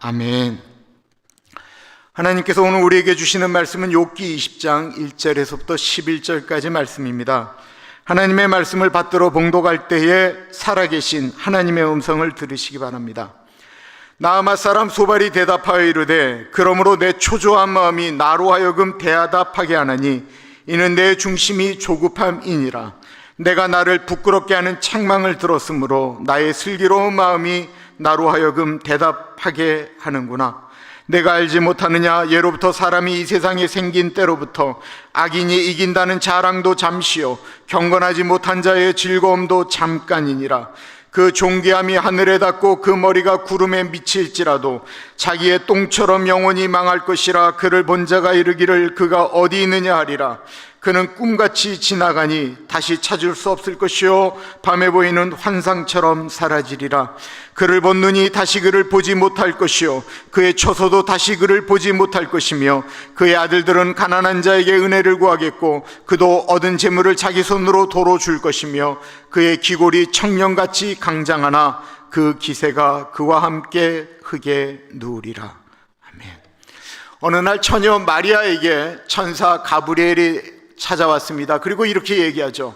아멘. 하나님께서 오늘 우리에게 주시는 말씀은 욥기 20장 1절에서부터 11절까지 말씀입니다. 하나님의 말씀을 받들어 봉독할 때에 살아계신 하나님의 음성을 들으시기 바랍니다. 나아마 사람 소발이 대답하여 이르되 그러므로 내 초조한 마음이 나로 하여금 대답하게 하나니 이는 내 중심이 조급함이니라. 내가 나를 부끄럽게 하는 책망을 들었으므로 나의 슬기로운 마음이 나로 하여금 대답하게 하는구나. 내가 알지 못하느냐? 예로부터 사람이 이 세상에 생긴 때로부터 악인이 이긴다는 자랑도 잠시요 경건하지 못한 자의 즐거움도 잠깐이니라. 그 존귀함이 하늘에 닿고 그 머리가 구름에 미칠지라도 자기의 똥처럼 영원히 망할 것이라. 그를 본 자가 이르기를 그가 어디 있느냐 하리라. 그는 꿈같이 지나가니 다시 찾을 수 없을 것이요 밤에 보이는 환상처럼 사라지리라. 그를 본 눈이 다시 그를 보지 못할 것이요 그의 처소도 다시 그를 보지 못할 것이며 그의 아들들은 가난한 자에게 은혜를 구하겠고 그도 얻은 재물을 자기 손으로 도로 줄 것이며 그의 기골이 청년같이 강장하나 그 기세가 그와 함께 흙에 누우리라. 아멘. 어느 날 처녀 마리아에게 천사 가브리엘이 찾아왔습니다. 그리고 이렇게 얘기하죠.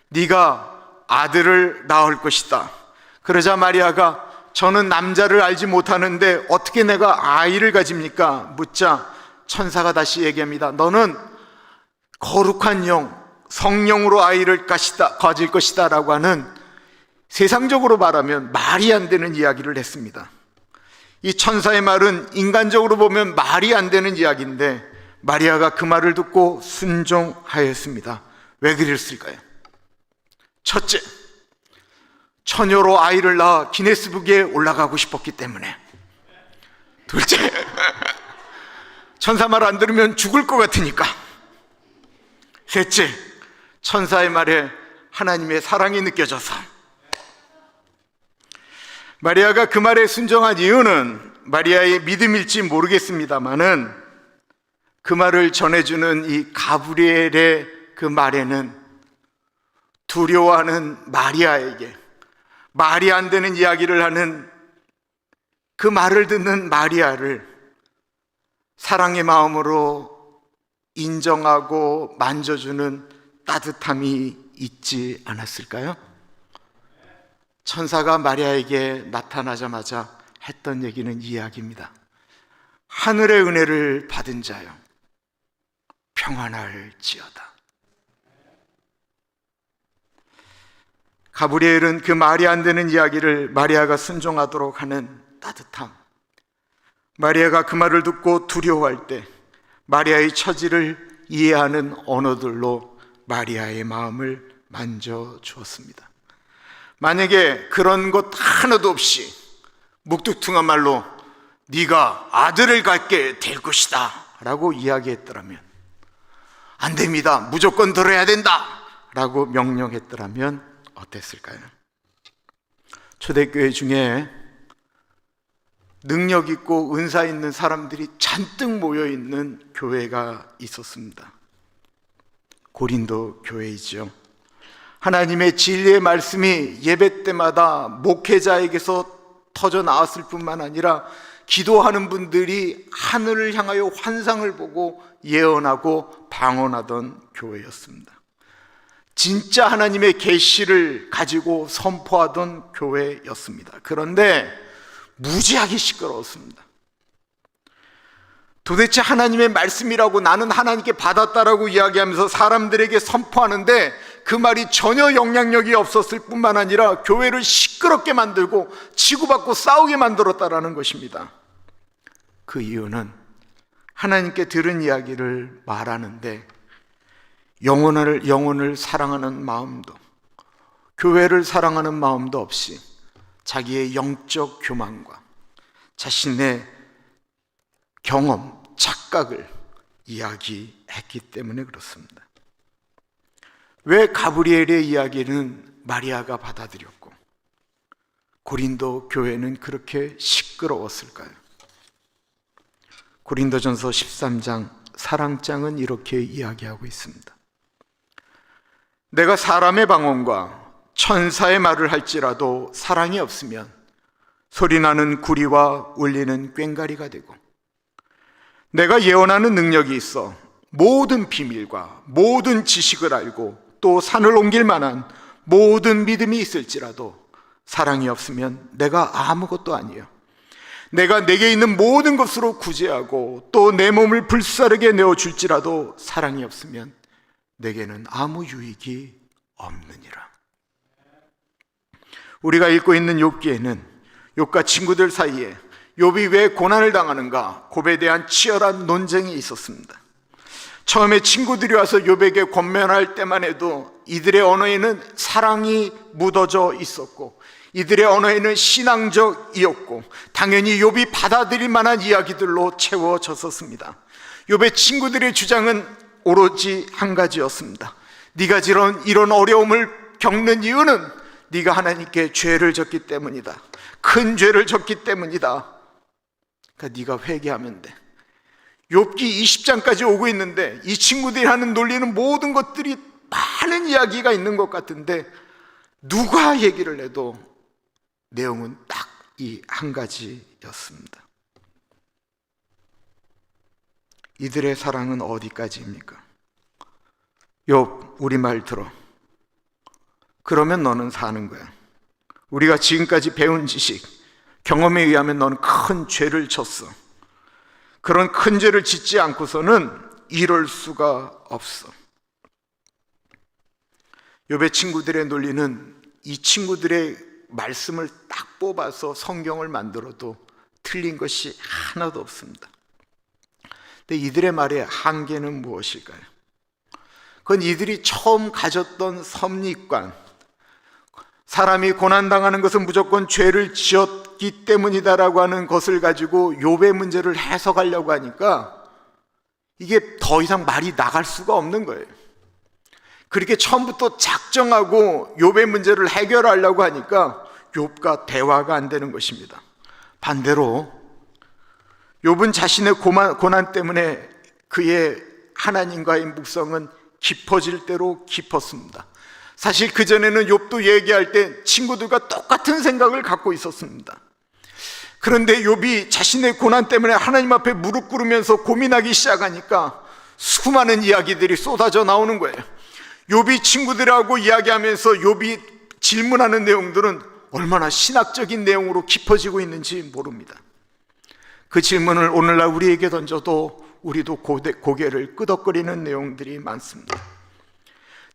네가 아들을 낳을 것이다. 그러자 마리아가 저는 남자를 알지 못하는데 어떻게 내가 아이를 가집니까? 묻자 천사가 다시 얘기합니다. 너는 거룩한 영, 성령으로 아이를 가질 것이다 라고 하는 세상적으로 말하면 말이 안 되는 이야기를 했습니다. 이 천사의 말은 인간적으로 보면 말이 안 되는 이야기인데 마리아가 그 말을 듣고 순종하였습니다. 왜 그랬을까요? 첫째, 처녀로 아이를 낳아 기네스북에 올라가고 싶었기 때문에. 둘째, 천사 말 안 들으면 죽을 것 같으니까. 셋째, 천사의 말에 하나님의 사랑이 느껴져서. 마리아가 그 말에 순종한 이유는 마리아의 믿음일지 모르겠습니다만은 그 말을 전해주는 이 가브리엘의 그 말에는 두려워하는 마리아에게 말이 안 되는 이야기를 하는 그 말을 듣는 마리아를 사랑의 마음으로 인정하고 만져주는 따뜻함이 있지 않았을까요? 천사가 마리아에게 나타나자마자 했던 얘기는 이 이야기입니다. 하늘의 은혜를 받은 자여 평안할지어다. 가브리엘은 그 말이 안 되는 이야기를 마리아가 순종하도록 하는 따뜻함, 마리아가 그 말을 듣고 두려워할 때 마리아의 처지를 이해하는 언어들로 마리아의 마음을 만져주었습니다. 만약에 그런 것 하나도 없이 묵뚝퉁한 말로 네가 아들을 갖게 될 것이다 라고 이야기했더라면, 안 됩니다, 무조건 들어야 된다 라고 명령했더라면 어땠을까요? 초대교회 중에 능력 있고 은사 있는 사람들이 잔뜩 모여있는 교회가 있었습니다. 고린도 교회이죠. 하나님의 진리의 말씀이 예배 때마다 목회자에게서 터져 나왔을 뿐만 아니라 기도하는 분들이 하늘을 향하여 환상을 보고 예언하고 방언하던 교회였습니다. 진짜 하나님의 계시를 가지고 선포하던 교회였습니다. 그런데 무지하게 시끄러웠습니다. 도대체 하나님의 말씀이라고 나는 하나님께 받았다라고 이야기하면서 사람들에게 선포하는데 그 말이 전혀 영향력이 없었을 뿐만 아니라 교회를 시끄럽게 만들고 치고받고 싸우게 만들었다라는 것입니다. 그 이유는 하나님께 들은 이야기를 말하는데 영혼을 사랑하는 마음도, 교회를 사랑하는 마음도 없이 자기의 영적 교만과 자신의 경험, 착각을 이야기했기 때문에 그렇습니다. 왜 가브리엘의 이야기는 마리아가 받아들였고 고린도 교회는 그렇게 시끄러웠을까요? 고린도전서 13장 사랑장은 이렇게 이야기하고 있습니다. 내가 사람의 방언과 천사의 말을 할지라도 사랑이 없으면 소리나는 구리와 울리는 꽹과리가 되고, 내가 예언하는 능력이 있어 모든 비밀과 모든 지식을 알고 또 산을 옮길 만한 모든 믿음이 있을지라도 사랑이 없으면 내가 아무것도 아니에요. 내가 내게 있는 모든 것으로 구제하고 또 내 몸을 불사르게 내어줄지라도 사랑이 없으면 내게는 아무 유익이 없느니라. 우리가 읽고 있는 욥기에는 욥과 친구들 사이에 욥이 왜 고난을 당하는가, 욥에 대한 치열한 논쟁이 있었습니다. 처음에 친구들이 와서 욥에게 권면할 때만 해도 이들의 언어에는 사랑이 묻어져 있었고 이들의 언어에는 신앙적이었고 당연히 욥이 받아들일 만한 이야기들로 채워졌었습니다. 욥의 친구들의 주장은 오로지 한 가지였습니다. 네가 이런 어려움을 겪는 이유는 네가 하나님께 죄를 졌기 때문이다. 큰 죄를 졌기 때문이다. 그러니까 네가 회개하면 돼. 욥기 20장까지 오고 있는데 이 친구들이 하는 논리는 모든 것들이 많은 이야기가 있는 것 같은데 누가 얘기를 해도 내용은 딱 이 한 가지였습니다. 이들의 사랑은 어디까지입니까? 욥, 우리 말 들어. 그러면 너는 사는 거야. 우리가 지금까지 배운 지식, 경험에 의하면 너는 큰 죄를 졌어. 그런 큰 죄를 짓지 않고서는 이럴 수가 없어. 욥의 친구들의 논리는 이 친구들의 말씀을 딱 뽑아서 성경을 만들어도 틀린 것이 하나도 없습니다. 근데 이들의 말의 한계는 무엇일까요? 그건 이들이 처음 가졌던 섭리관, 사람이 고난당하는 것은 무조건 죄를 지었기 때문이다라고 하는 것을 가지고 욥의 문제를 해석하려고 하니까 이게 더 이상 말이 나갈 수가 없는 거예요. 그렇게 처음부터 작정하고 욥의 문제를 해결하려고 하니까 욥과 대화가 안 되는 것입니다. 반대로 욥은 자신의 고난 때문에 그의 하나님과의 묵성은 깊어질 대로 깊었습니다. 사실 그전에는 욥도 얘기할 때 친구들과 똑같은 생각을 갖고 있었습니다. 그런데 욥이 자신의 고난 때문에 하나님 앞에 무릎 꿇으면서 고민하기 시작하니까 수많은 이야기들이 쏟아져 나오는 거예요. 욥이 친구들하고 이야기하면서 욥이 질문하는 내용들은 얼마나 신학적인 내용으로 깊어지고 있는지 모릅니다. 그 질문을 오늘날 우리에게 던져도 우리도 고개를 끄덕거리는 내용들이 많습니다.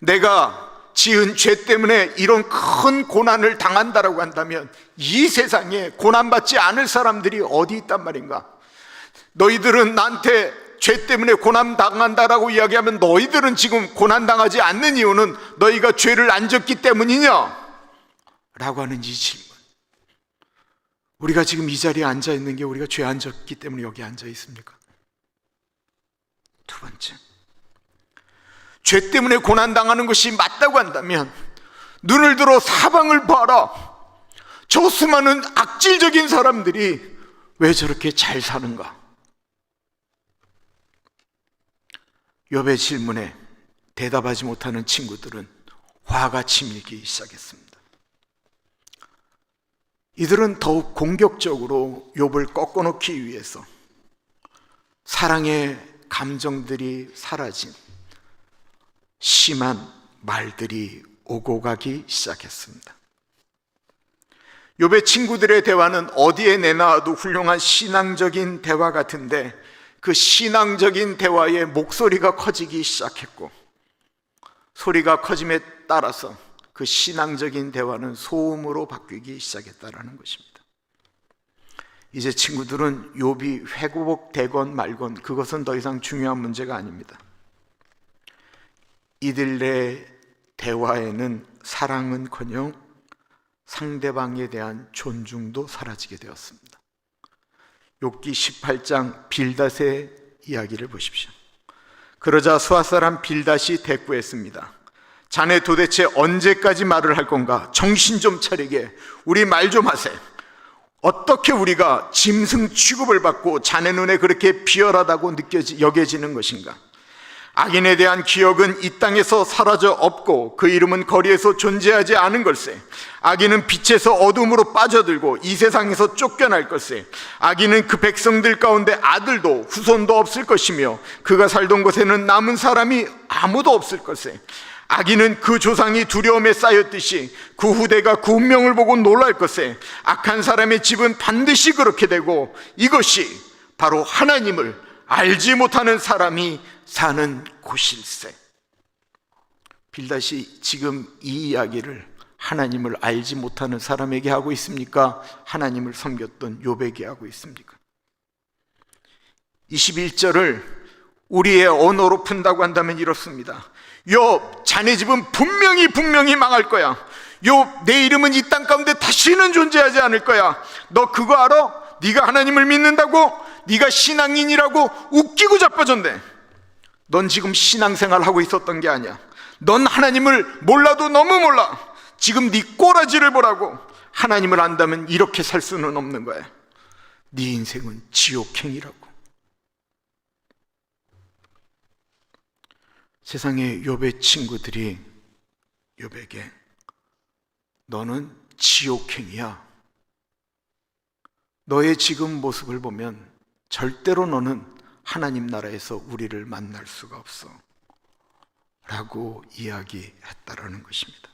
내가 지은 죄 때문에 이런 큰 고난을 당한다라고 한다면 이 세상에 고난받지 않을 사람들이 어디 있단 말인가? 너희들은 나한테 죄 때문에 고난당한다라고 이야기하면 너희들은 지금 고난당하지 않는 이유는 너희가 죄를 안 졌기 때문이냐? 라고 하는 이 질문. 우리가 지금 이 자리에 앉아 있는 게 우리가 죄 안 졌기 때문에 여기 앉아 있습니까? 두 번째, 죄 때문에 고난당하는 것이 맞다고 한다면 눈을 들어 사방을 봐라. 저 수많은 악질적인 사람들이 왜 저렇게 잘 사는가? 욥의 질문에 대답하지 못하는 친구들은 화가 치밀기 시작했습니다. 이들은 더욱 공격적으로 욥을 꺾어놓기 위해서 사랑의 감정들이 사라진 심한 말들이 오고 가기 시작했습니다. 욥의 친구들의 대화는 어디에 내놔도 훌륭한 신앙적인 대화 같은데 그 신앙적인 대화의 목소리가 커지기 시작했고 소리가 커짐에 따라서 그 신앙적인 대화는 소음으로 바뀌기 시작했다는 것입니다. 이제 친구들은 욥이 회복되건 말건 그것은 더 이상 중요한 문제가 아닙니다. 이들의 대화에는 사랑은커녕 상대방에 대한 존중도 사라지게 되었습니다. 욥기 18장 빌닷의 이야기를 보십시오. 그러자 수아 사람 빌닷이 대꾸했습니다. 자네 도대체 언제까지 말을 할 건가? 정신 좀 차리게. 우리 말 좀 하세. 어떻게 우리가 짐승 취급을 받고 자네 눈에 그렇게 비열하다고 여겨지는 것인가? 악인에 대한 기억은 이 땅에서 사라져 없고 그 이름은 거리에서 존재하지 않은 걸세. 악인은 빛에서 어둠으로 빠져들고 이 세상에서 쫓겨날 걸세. 악인은 그 백성들 가운데 아들도 후손도 없을 것이며 그가 살던 곳에는 남은 사람이 아무도 없을 걸세. 악인은 그 조상이 두려움에 쌓였듯이 그 후대가 그 운명을 보고 놀랄 것에 악한 사람의 집은 반드시 그렇게 되고 이것이 바로 하나님을 알지 못하는 사람이 사는 곳일세. 빌닷이 지금 이 이야기를 하나님을 알지 못하는 사람에게 하고 있습니까? 하나님을 섬겼던 욥에게 하고 있습니까? 21절을 우리의 언어로 푼다고 한다면 이렇습니다. 욥, 자네 집은 분명히 망할 거야. 욥, 내 이름은 이 땅 가운데 다시는 존재하지 않을 거야. 너 그거 알아? 네가 하나님을 믿는다고? 네가 신앙인이라고 웃기고 자빠졌네. 넌 지금 신앙생활 하고 있었던 게 아니야. 넌 하나님을 몰라도 너무 몰라. 지금 네 꼬라지를 보라고. 하나님을 안다면 이렇게 살 수는 없는 거야. 네 인생은 지옥행이라고. 세상의 욥의 친구들이 욥에게 너는 지옥행이야. 너의 지금 모습을 보면 절대로 너는 하나님 나라에서 우리를 만날 수가 없어 라고 이야기했다라는 것입니다.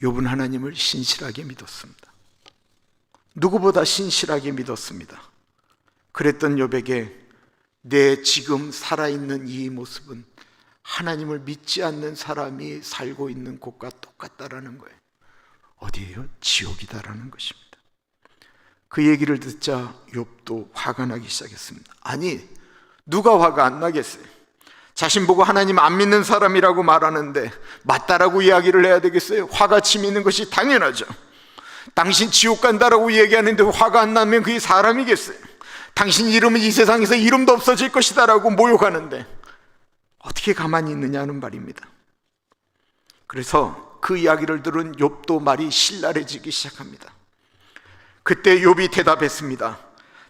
욥은 하나님을 신실하게 믿었습니다. 누구보다 신실하게 믿었습니다. 그랬던 욥에게 내 지금 살아있는 이 모습은 하나님을 믿지 않는 사람이 살고 있는 곳과 똑같다라는 거예요. 어디예요? 지옥이다라는 것입니다. 그 얘기를 듣자 욥도 화가 나기 시작했습니다. 아니, 누가 화가 안 나겠어요? 자신 보고 하나님 안 믿는 사람이라고 말하는데 맞다라고 이야기를 해야 되겠어요? 화가 치미는 것이 당연하죠. 당신 지옥 간다라고 얘기하는데 화가 안 나면 그게 사람이겠어요? 당신 이름은 이 세상에서 이름도 없어질 것이다 라고 모욕하는데 어떻게 가만히 있느냐는 말입니다. 그래서 그 이야기를 들은 욥도 말이 신랄해지기 시작합니다. 그때 욥이 대답했습니다.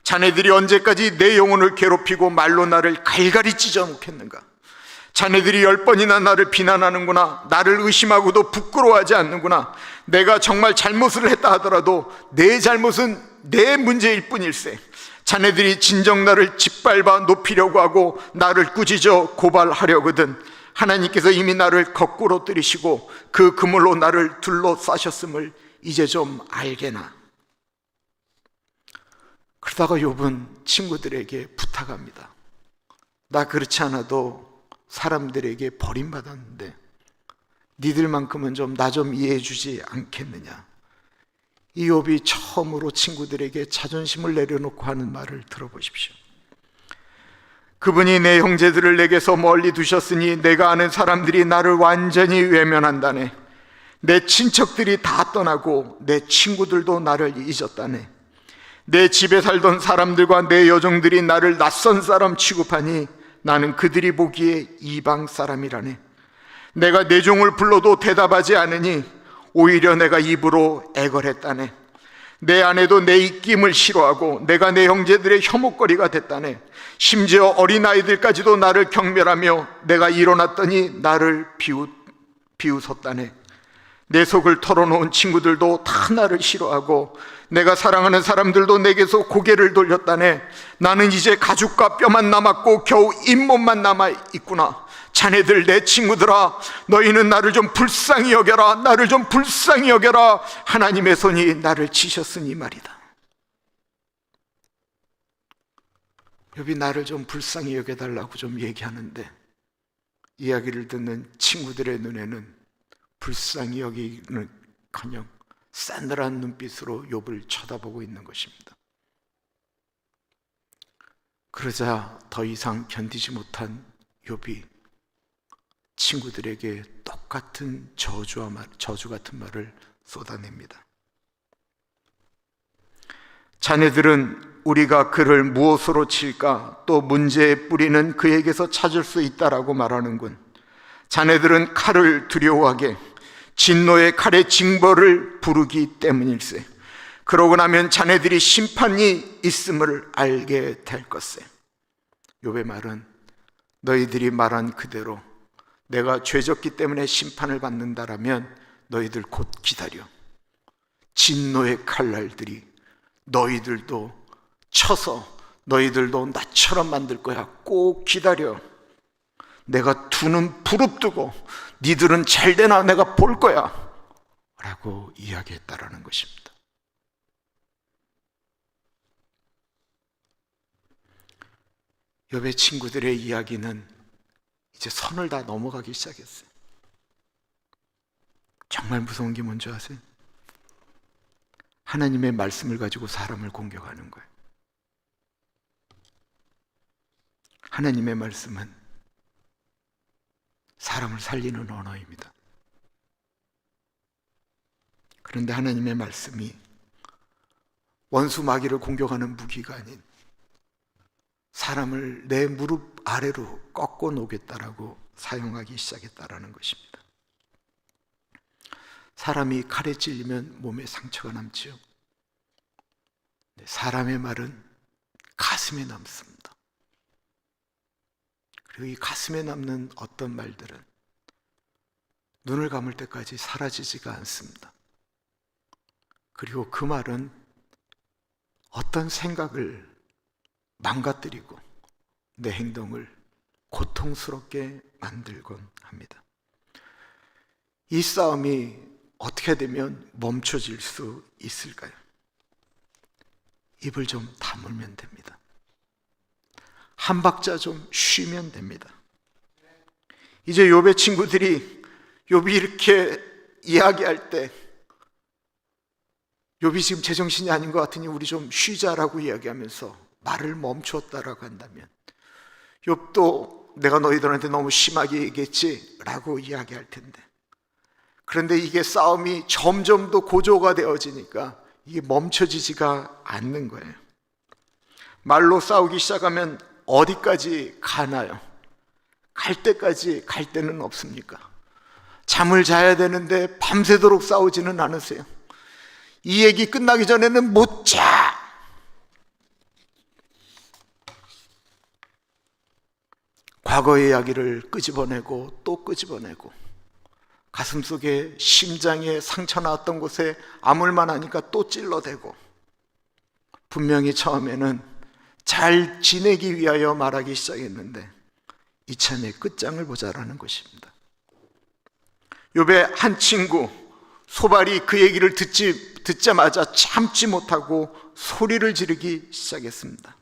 자네들이 언제까지 내 영혼을 괴롭히고 말로 나를 갈갈이 찢어 놓겠는가? 자네들이 10번이나 나를 비난하는구나. 나를 의심하고도 부끄러워하지 않는구나. 내가 정말 잘못을 했다 하더라도 내 잘못은 내 문제일 뿐일세. 자네들이 진정 나를 짓밟아 높이려고 하고 나를 꾸짖어 고발하려거든 하나님께서 이미 나를 거꾸로 들이시고 그 그물로 나를 둘러싸셨음을 이제 좀 알게나. 그러다가 욥은 친구들에게 부탁합니다. 나 그렇지 않아도 사람들에게 버림받았는데 니들만큼은 좀 나 좀 이해해 주지 않겠느냐. 이 욥이 처음으로 친구들에게 자존심을 내려놓고 하는 말을 들어보십시오. 그분이 내 형제들을 내게서 멀리 두셨으니 내가 아는 사람들이 나를 완전히 외면한다네. 내 친척들이 다 떠나고 내 친구들도 나를 잊었다네. 내 집에 살던 사람들과 내 여종들이 나를 낯선 사람 취급하니 나는 그들이 보기에 이방 사람이라네. 내가 내 종을 불러도 대답하지 않으니 오히려 내가 입으로 애걸했다네. 내 아내도 내 입김을 싫어하고 내가 내 형제들의 혐오거리가 됐다네. 심지어 어린아이들까지도 나를 경멸하며 내가 일어났더니 나를 비웃었다네. 내 속을 털어놓은 친구들도 다 나를 싫어하고 내가 사랑하는 사람들도 내게서 고개를 돌렸다네. 나는 이제 가죽과 뼈만 남았고 겨우 잇몸만 남아있구나. 자네들 내 친구들아, 너희는 나를 좀 불쌍히 여겨라. 나를 좀 불쌍히 여겨라. 하나님의 손이 나를 치셨으니 말이다. 욥이 나를 좀 불쌍히 여겨달라고 좀 얘기하는데 이야기를 듣는 친구들의 눈에는 불쌍히 여기는커녕 싸늘한 눈빛으로 욥을 쳐다보고 있는 것입니다. 그러자 더 이상 견디지 못한 욥이 친구들에게 똑같은 저주 같은 말을 쏟아냅니다. 자네들은 우리가 그를 무엇으로 칠까? 또 문제의 뿌리는 그에게서 찾을 수 있다라고 말하는군. 자네들은 칼을 두려워하게 진노의 칼의 징벌을 부르기 때문일세. 그러고 나면 자네들이 심판이 있음을 알게 될 것세. 욥의 말은 너희들이 말한 그대로 내가 죄졌기 때문에 심판을 받는다라면 너희들 곧 기다려. 진노의 칼날들이 너희들도 쳐서 너희들도 나처럼 만들 거야. 꼭 기다려. 내가 두 눈 부릅뜨고 니들은 잘 되나 내가 볼 거야 라고 이야기했다라는 것입니다. 욥의 친구들의 이야기는 이제 선을 다 넘어가기 시작했어요. 정말 무서운 게 뭔지 아세요? 하나님의 말씀을 가지고 사람을 공격하는 거예요. 하나님의 말씀은 사람을 살리는 언어입니다. 그런데 하나님의 말씀이 원수 마귀를 공격하는 무기가 아닌 사람을 내 무릎 아래로 꺾어 놓겠다라고 사용하기 시작했다라는 것입니다. 사람이 칼에 찔리면 몸에 상처가 남지요. 사람의 말은 가슴에 남습니다. 그리고 이 가슴에 남는 어떤 말들은 눈을 감을 때까지 사라지지가 않습니다. 그리고 그 말은 어떤 생각을 망가뜨리고 내 행동을 고통스럽게 만들곤 합니다. 이 싸움이 어떻게 되면 멈춰질 수 있을까요? 입을 좀 다물면 됩니다. 한 박자 좀 쉬면 됩니다. 이제 욥의 친구들이 욥이 이렇게 이야기할 때 욥이 지금 제정신이 아닌 것 같으니 우리 좀 쉬자라고 이야기하면서 말을 멈추었다라고 한다면 욥도 내가 너희들한테 너무 심하게 얘기했지 라고 이야기할 텐데, 그런데 이게 싸움이 점점 더 고조가 되어지니까 이게 멈춰지지가 않는 거예요. 말로 싸우기 시작하면 어디까지 가나요? 갈 때까지 갈 데는 없습니까? 잠을 자야 되는데 밤새도록 싸우지는 않으세요? 이 얘기 끝나기 전에는 못 자! 과거의 이야기를 끄집어내고 또 끄집어내고 가슴속에 심장에 상처 났던 곳에 아물만 하니까 또 찔러대고, 분명히 처음에는 잘 지내기 위하여 말하기 시작했는데 이참에 끝장을 보자라는 것입니다. 욥의 한 친구 소발이 그 얘기를 듣자마자 참지 못하고 소리를 지르기 시작했습니다.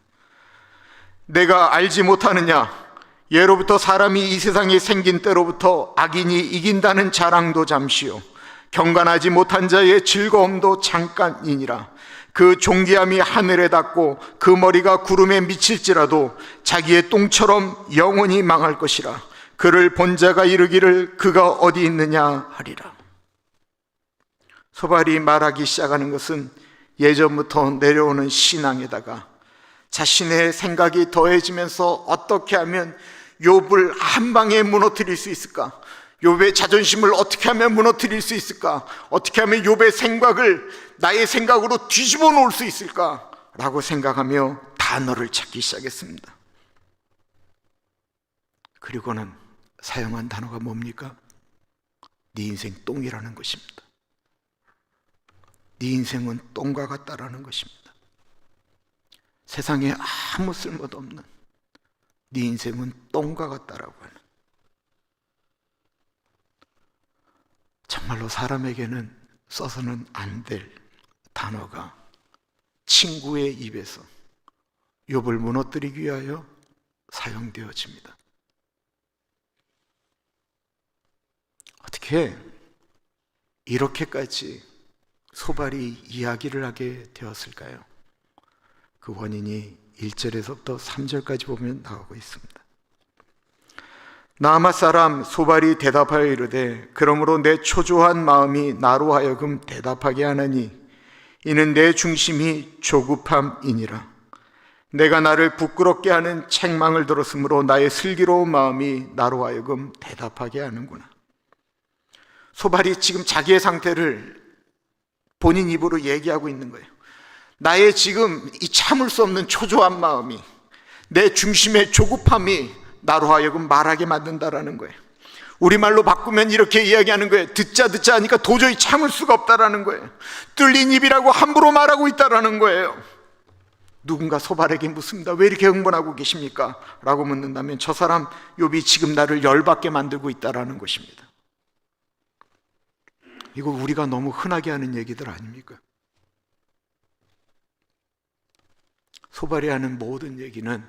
내가 알지 못하느냐? 예로부터 사람이 이 세상에 생긴 때로부터 악인이 이긴다는 자랑도 잠시요 경건하지 못한 자의 즐거움도 잠깐이니라. 그 존귀함이 하늘에 닿고 그 머리가 구름에 미칠지라도 자기의 똥처럼 영원히 망할 것이라. 그를 본 자가 이르기를 그가 어디 있느냐 하리라. 소발이 말하기 시작하는 것은 예전부터 내려오는 신앙에다가 자신의 생각이 더해지면서 어떻게 하면 욥을 한 방에 무너뜨릴 수 있을까? 욥의 자존심을 어떻게 하면 무너뜨릴 수 있을까? 어떻게 하면 욥의 생각을 나의 생각으로 뒤집어 놓을 수 있을까? 라고 생각하며 단어를 찾기 시작했습니다. 그리고는 사용한 단어가 뭡니까? 네 인생 똥이라는 것입니다. 네 인생은 똥과 같다라는 것입니다. 세상에 아무 쓸모도 없는 네 인생은 똥과 같다라고 하는, 정말로 사람에게는 써서는 안 될 단어가 친구의 입에서 욥을 무너뜨리기 위하여 사용되어집니다. 어떻게 이렇게까지 소발이 이야기를 하게 되었을까요? 그 원인이 1절에서부터 3절까지 보면 나오고 있습니다. 나아마 사람 소발이 대답하여 이르되 그러므로 내 초조한 마음이 나로 하여금 대답하게 하나니 이는 내 중심이 조급함이니라. 내가 나를 부끄럽게 하는 책망을 들었으므로 나의 슬기로운 마음이 나로 하여금 대답하게 하는구나. 소발이 지금 자기의 상태를 본인 입으로 얘기하고 있는 거예요. 나의 지금 이 참을 수 없는 초조한 마음이, 내 중심의 조급함이 나로 하여금 말하게 만든다라는 거예요. 우리말로 바꾸면 이렇게 이야기하는 거예요. 듣자 하니까 도저히 참을 수가 없다라는 거예요. 뚫린 입이라고 함부로 말하고 있다라는 거예요. 누군가 소발에게 묻습니다. 왜 이렇게 흥분하고 계십니까? 라고 묻는다면 저 사람 욥이 지금 나를 열받게 만들고 있다라는 것입니다. 이거 우리가 너무 흔하게 하는 얘기들 아닙니까? 소발이 하는 모든 얘기는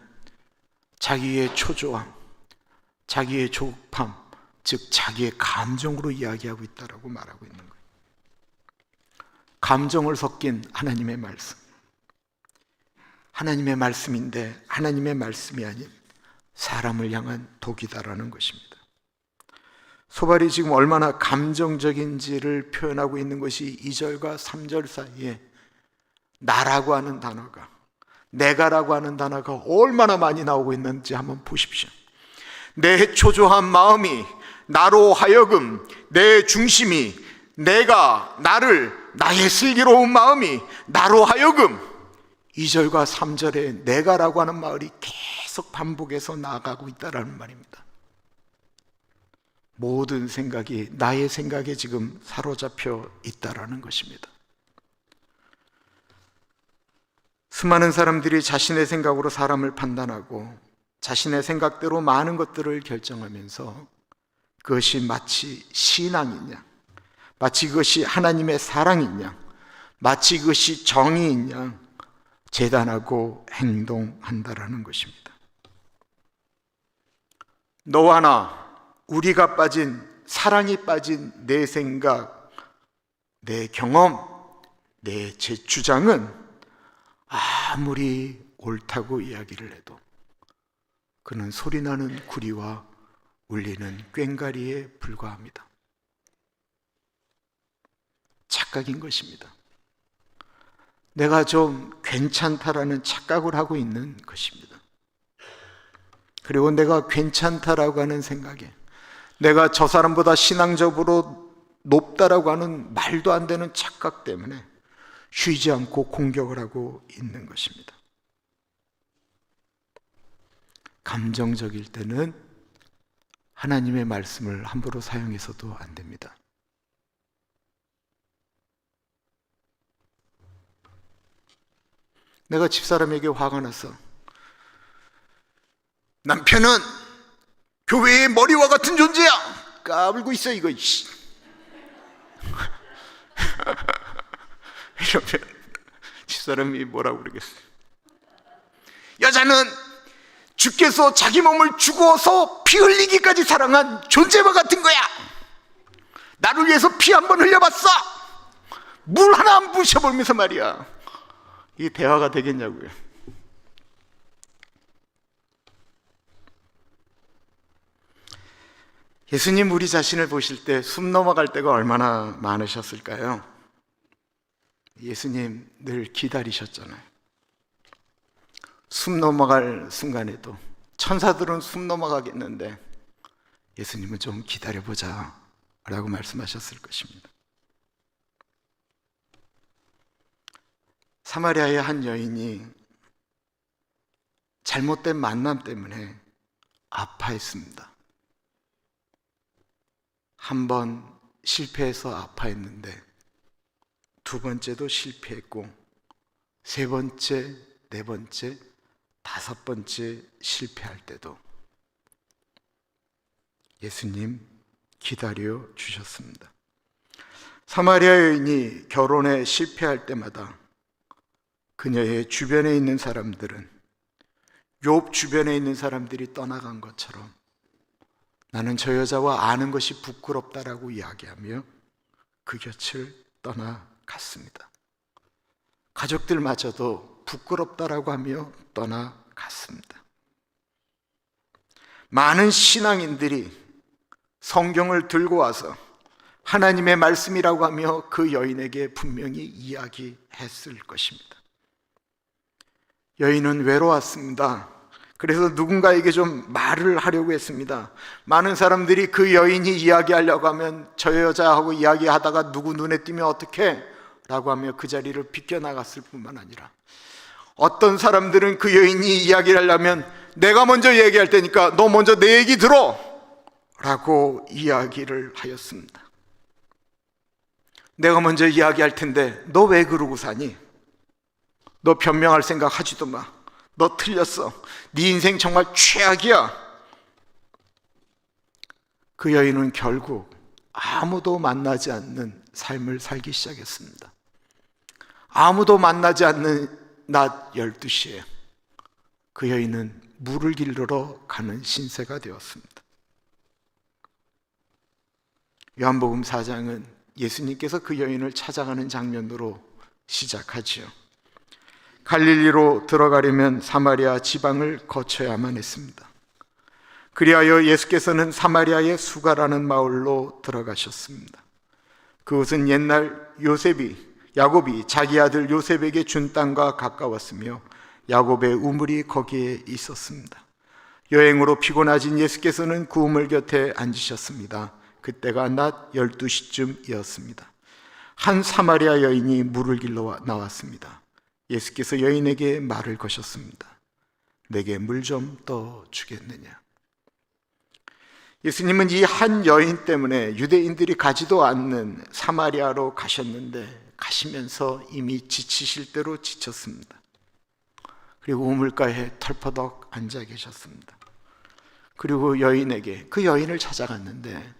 자기의 초조함, 자기의 조급함, 즉 자기의 감정으로 이야기하고 있다라고 말하고 있는 거예요. 감정을 섞인 하나님의 말씀, 하나님의 말씀인데 하나님의 말씀이 아닌 사람을 향한 독이다라는 것입니다. 소발이 지금 얼마나 감정적인지를 표현하고 있는 것이 2절과 3절 사이에 나라고 하는 단어가, 내가라고 하는 단어가 얼마나 많이 나오고 있는지 한번 보십시오. 내 초조한 마음이 나로 하여금, 내 중심이, 내가, 나의 슬기로운 마음이 나로 하여금, 2절과 3절에 내가라고 하는 말이 계속 반복해서 나아가고 있다는 말입니다. 모든 생각이 나의 생각에 지금 사로잡혀 있다는 것입니다. 수많은 사람들이 자신의 생각으로 사람을 판단하고 자신의 생각대로 많은 것들을 결정하면서 그것이 마치 신앙이냐, 마치 그것이 하나님의 사랑이냐, 마치 그것이 정의이냐 재단하고 행동한다라는 것입니다. 너와 나, 우리가 빠진, 사랑이 빠진 내 생각, 내 경험, 내 제 주장은 아무리 옳다고 이야기를 해도 그는 소리나는 구리와 울리는 꽹과리에 불과합니다. 착각인 것입니다. 내가 좀 괜찮다라는 착각을 하고 있는 것입니다. 그리고 내가 괜찮다라고 하는 생각에 내가 저 사람보다 신앙적으로 높다라고 하는 말도 안 되는 착각 때문에 쉬지 않고 공격을 하고 있는 것입니다. 감정적일 때는 하나님의 말씀을 함부로 사용해서도 안 됩니다. 내가 집사람에게 화가 나서 남편은 교회의 머리와 같은 존재야! 까불고 있어 이거. 이러면 집사람이 뭐라고 그러겠어요? 여자는 주께서 자기 몸을 죽어서 피 흘리기까지 사랑한 존재와 같은 거야. 나를 위해서 피 한 번 흘려봤어. 물 하나 안 부셔보면서 말이야. 이게 대화가 되겠냐고요. 예수님 우리 자신을 보실 때 숨 넘어갈 때가 얼마나 많으셨을까요? 예수님 늘 기다리셨잖아요. 숨 넘어갈 순간에도 천사들은 숨 넘어가겠는데 예수님은 좀 기다려보자 라고 말씀하셨을 것입니다. 사마리아의 한 여인이 잘못된 만남 때문에 아파했습니다. 한 번 실패해서 아파했는데 두 번째도 실패했고 세 번째, 네 번째, 다섯 번째 실패할 때도 예수님 기다려 주셨습니다. 사마리아 여인이 결혼에 실패할 때마다 그녀의 주변에 있는 사람들은 욥 주변에 있는 사람들이 떠나간 것처럼 나는 저 여자와 아는 것이 부끄럽다라고 이야기하며 그 곁을 떠나갔습니다. 가족들마저도 부끄럽다라고 하며 떠나갔습니다. 많은 신앙인들이 성경을 들고 와서 하나님의 말씀이라고 하며 그 여인에게 분명히 이야기했을 것입니다. 여인은 외로웠습니다. 그래서 누군가에게 좀 말을 하려고 했습니다. 많은 사람들이 그 여인이 이야기하려고 하면 저 여자하고 이야기하다가 누구 눈에 띄면 어떡해? 라고 하며 그 자리를 비껴나갔을 뿐만 아니라 어떤 사람들은 그 여인이 이야기를 하려면 내가 먼저 얘기할 테니까 너 먼저 내 얘기 들어 라고 이야기를 하였습니다. 내가 먼저 이야기할 텐데 너 왜 그러고 사니? 너 변명할 생각 하지도 마. 너 틀렸어. 네 인생 정말 최악이야. 그 여인은 결국 아무도 만나지 않는 삶을 살기 시작했습니다. 아무도 만나지 않는 낮 12시에 그 여인은 물을 길르러 가는 신세가 되었습니다. 요한복음 4장은 예수님께서 그 여인을 찾아가는 장면으로 시작하지요. 갈릴리로 들어가려면 사마리아 지방을 거쳐야만 했습니다. 그리하여 예수께서는 사마리아의 수가라는 마을로 들어가셨습니다. 그곳은 옛날 야곱이 자기 아들 요셉에게 준 땅과 가까웠으며 야곱의 우물이 거기에 있었습니다. 여행으로 피곤하신 예수께서는 그 우물 곁에 앉으셨습니다. 그때가 낮 12시쯤이었습니다. 한 사마리아 여인이 물을 길러 나왔습니다. 예수께서 여인에게 말을 거셨습니다. 내게 물 좀 떠주겠느냐? 예수님은 이 한 여인 때문에 유대인들이 가지도 않는 사마리아로 가셨는데 가시면서 이미 지치실 대로 지쳤습니다. 그리고 우물가에 털퍼덕 앉아 계셨습니다. 그리고 그 여인을 찾아갔는데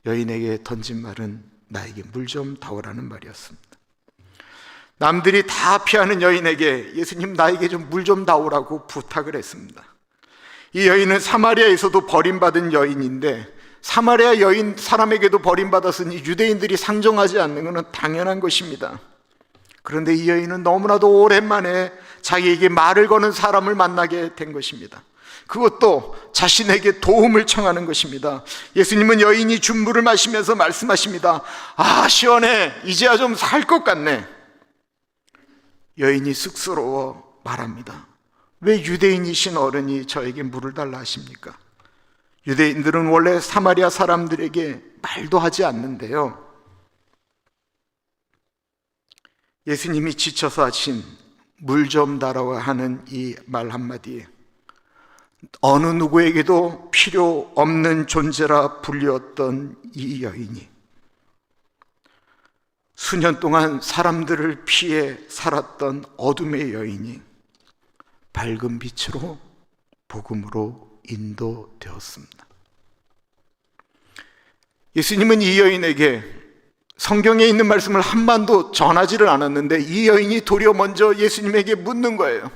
여인에게 던진 말은 나에게 물 좀 다오라는 말이었습니다. 남들이 다 피하는 여인에게 예수님 나에게 좀 물 좀 다오라고 부탁을 했습니다. 이 여인은 사마리아에서도 버림받은 여인인데 사마리아 여인 사람에게도 버림받았으니 유대인들이 상종하지 않는 것은 당연한 것입니다. 그런데 이 여인은 너무나도 오랜만에 자기에게 말을 거는 사람을 만나게 된 것입니다. 그것도 자신에게 도움을 청하는 것입니다. 예수님은 여인이 준 물을 마시면서 말씀하십니다. 아, 시원해. 이제야 좀 살 것 같네. 여인이 쑥스러워 말합니다. 왜 유대인이신 어른이 저에게 물을 달라 하십니까? 유대인들은 원래 사마리아 사람들에게 말도 하지 않는데요. 예수님이 지쳐서 하신 물 좀 달라고 하는 이 말 한마디에 어느 누구에게도 필요 없는 존재라 불렸던 이 여인이 수년 동안 사람들을 피해 살았던 어둠의 여인이 밝은 빛으로 복음으로 인도되었습니다. 예수님은 이 여인에게 성경에 있는 말씀을 한 번도 전하지를 않았는데 이 여인이 도리어 먼저 예수님에게 묻는 거예요.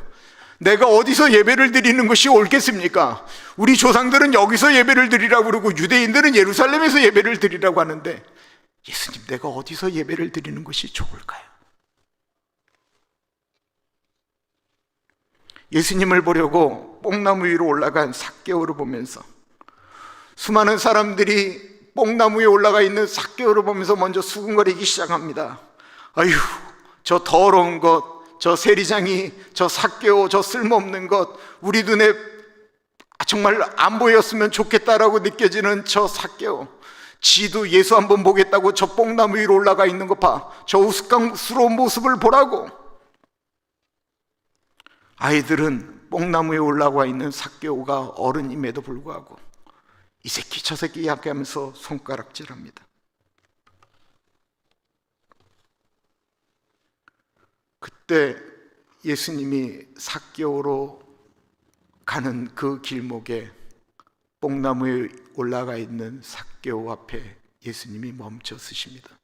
내가 어디서 예배를 드리는 것이 옳겠습니까? 우리 조상들은 여기서 예배를 드리라고 그러고 유대인들은 예루살렘에서 예배를 드리라고 하는데 예수님, 내가 어디서 예배를 드리는 것이 좋을까요? 예수님을 보려고 뽕나무 위로 올라간 삭개오를 보면서 수많은 사람들이 뽕나무 위에 올라가 있는 삭개오를 보면서 먼저 수군거리기 시작합니다. 아휴, 저 더러운 것, 저 세리장이, 저 삭개오, 저 쓸모없는 것, 우리 눈에 정말 안 보였으면 좋겠다라고 느껴지는 저 삭개오. 지도 예수 한번 보겠다고 저 뽕나무 위로 올라가 있는 거 봐. 저 우스꽝스러운 모습을 보라고. 아이들은 뽕나무에 올라와 있는 삭개오가 어른임에도 불구하고 이 새끼 저 새끼 이야기하면서 손가락질합니다. 그때 예수님이 삭개오로 가는 그 길목에 뽕나무에 올라가 있는 삭개오 앞에 예수님이 멈춰 서십니다.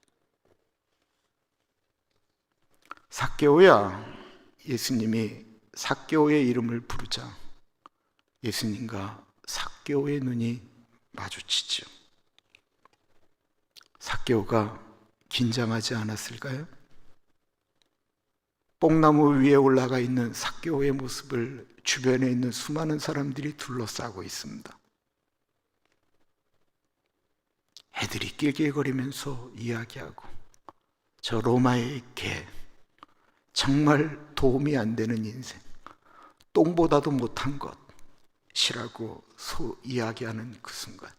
삭개오야. 예수님이 삭개오의 이름을 부르자 예수님과 삭개오의 눈이 마주치죠. 삭개오가 긴장하지 않았을까요? 뽕나무 위에 올라가 있는 삭개오의 모습을 주변에 있는 수많은 사람들이 둘러싸고 있습니다. 애들이 낄낄거리면서 이야기하고 저 로마의 개, 정말 도움이 안 되는 인생, 똥보다도 못한 것이라고 이야기하는 그 순간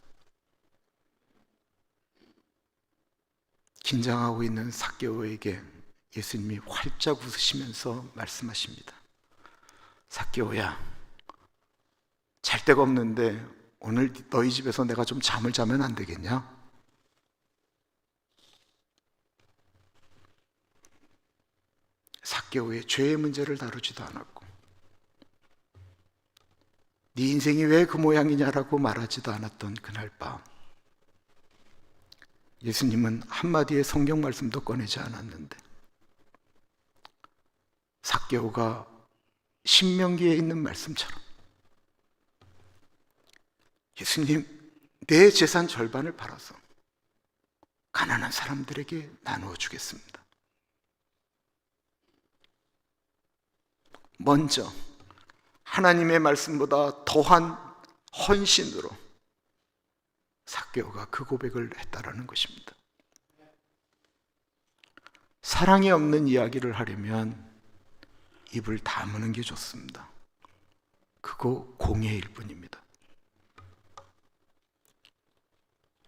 긴장하고 있는 삭개오에게 예수님이 활짝 웃으시면서 말씀하십니다. 삭개오야, 잘 데가 없는데 오늘 너희 집에서 내가 좀 잠을 자면 안 되겠냐? 삭개오의 죄의 문제를 다루지도 않았고, 네 인생이 왜 그 모양이냐라고 말하지도 않았던 그날 밤, 예수님은 한마디의 성경 말씀도 꺼내지 않았는데 삭개오가 신명기에 있는 말씀처럼 예수님, 내 재산 절반을 팔아서 가난한 사람들에게 나누어 주겠습니다. 먼저 하나님의 말씀보다 더한 헌신으로 삭개오가 그 고백을 했다라는 것입니다. 사랑이 없는 이야기를 하려면 입을 다무는 게 좋습니다. 그거 공예일 뿐입니다.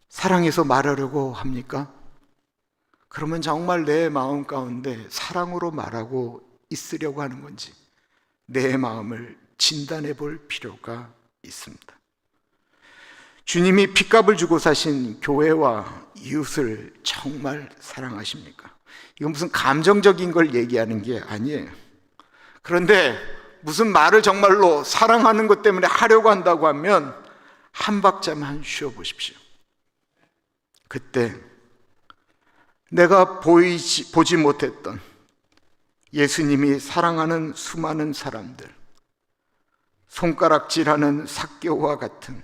사랑해서 말하려고 합니까? 그러면 정말 내 마음 가운데 사랑으로 말하고 있으려고 하는 건지 내 마음을 진단해 볼 필요가 있습니다. 주님이 핏값을 주고 사신 교회와 이웃을 정말 사랑하십니까? 이건 무슨 감정적인 걸 얘기하는 게 아니에요. 그런데 무슨 말을 정말로 사랑하는 것 때문에 하려고 한다고 하면 한 박자만 쉬어보십시오. 그때 내가 보지 못했던 예수님이 사랑하는 수많은 사람들, 손가락질하는 삭개오와 같은,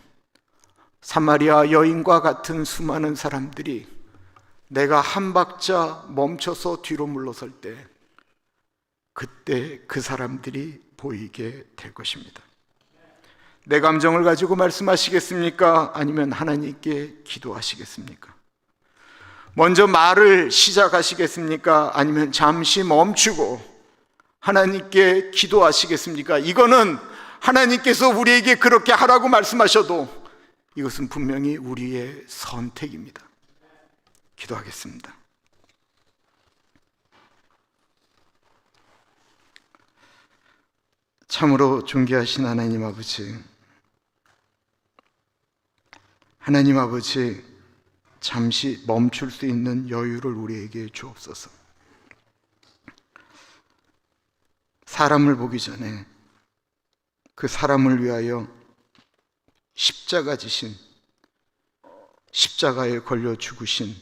사마리아 여인과 같은 수많은 사람들이 내가 한 박자 멈춰서 뒤로 물러설 때 그때 그 사람들이 보이게 될 것입니다. 내 감정을 가지고 말씀하시겠습니까? 아니면 하나님께 기도하시겠습니까? 먼저 말을 시작하시겠습니까? 아니면 잠시 멈추고 하나님께 기도하시겠습니까? 이거는 하나님께서 우리에게 그렇게 하라고 말씀하셔도 이것은 분명히 우리의 선택입니다. 기도하겠습니다. 참으로 존귀하신 하나님 아버지, 하나님 아버지, 잠시 멈출 수 있는 여유를 우리에게 주옵소서. 사람을 보기 전에 그 사람을 위하여 십자가 지신, 십자가에 걸려 죽으신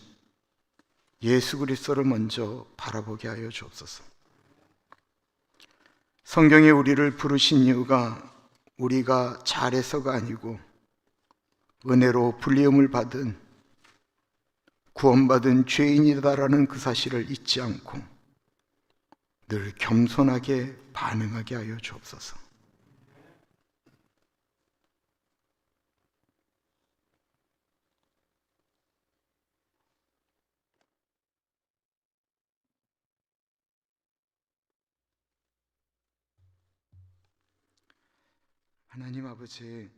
예수 그리스도를 먼저 바라보게 하여 주옵소서. 성경에 우리를 부르신 이유가 우리가 잘해서가 아니고 은혜로 불리움을 받은 구원받은 죄인이다라는 그 사실을 잊지 않고 늘 겸손하게 반응하게 하여 주옵소서. 하나님 아버지,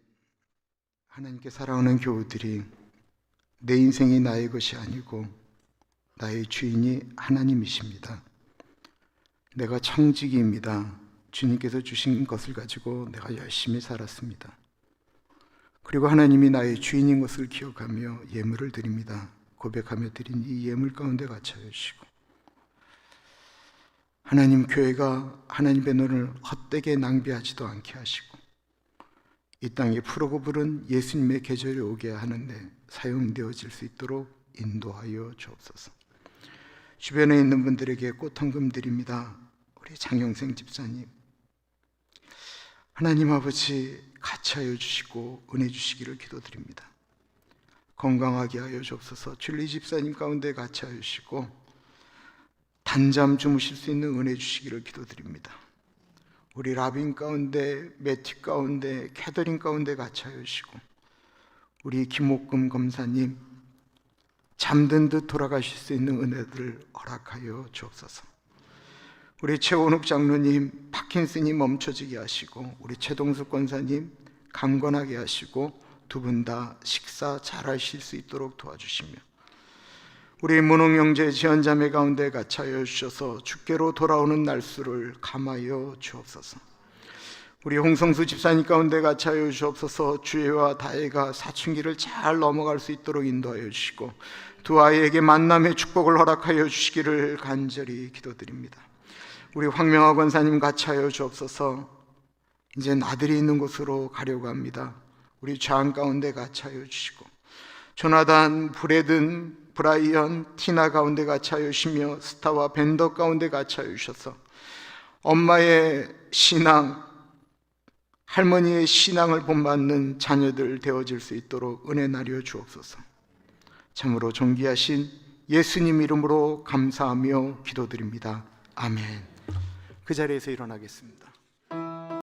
하나님께 사랑하는 교우들이 내 인생이 나의 것이 아니고 나의 주인이 하나님이십니다. 내가 청지기입니다. 주님께서 주신 것을 가지고 내가 열심히 살았습니다. 그리고 하나님이 나의 주인인 것을 기억하며 예물을 드립니다. 고백하며 드린 이 예물 가운데 갇혀여 주시고, 하나님, 교회가 하나님의 눈을 헛되게 낭비하지도 않게 하시고 이 땅에 푸르고 부른 예수님의 계절이 오게 하는데 사용되어질 수 있도록 인도하여 주옵소서. 주변에 있는 분들에게 꽃 한 금 드립니다. 우리 장영생 집사님, 하나님 아버지 같이하여 주시고 은혜 주시기를 기도드립니다. 건강하게 하여 주옵소서. 줄리 집사님 가운데 같이하여 주시고 단잠 주무실 수 있는 은혜 주시기를 기도드립니다. 우리 라빈 가운데, 매튜 가운데, 캐더린 가운데 같이하여 주시고 우리 김옥금 검사님 잠든 듯 돌아가실 수 있는 은혜들을 허락하여 주옵소서. 우리 최원욱 장로님 파킨슨이 멈춰지게 하시고 우리 최동숙 권사님 강건하게 하시고 두 분 다 식사 잘 하실 수 있도록 도와주시며 우리 문홍 형제 지연자매 가운데 같이 하여 주셔서 주께로 돌아오는 날수를 감하여 주옵소서. 우리 홍성수 집사님 가운데 같이 하여 주옵소서. 주혜와 다혜가 사춘기를 잘 넘어갈 수 있도록 인도하여 주시고 두 아이에게 만남의 축복을 허락하여 주시기를 간절히 기도드립니다. 우리 황명화 권사님 같이 하여 주옵소서. 이제 나들이 있는 곳으로 가려고 합니다. 우리 좌안 가운데 같이 하여 주시고 조나단, 브레든, 브라이언, 티나 가운데 같이 하여 주시며 스타와 벤더 가운데 같이 하여 주셔서 엄마의 신앙, 할머니의 신앙을 본받는 자녀들 되어질 수 있도록 은혜 나려 주옵소서. 참으로 존귀하신 예수님 이름으로 감사하며 기도드립니다. 아멘. 그 자리에서 일어나겠습니다.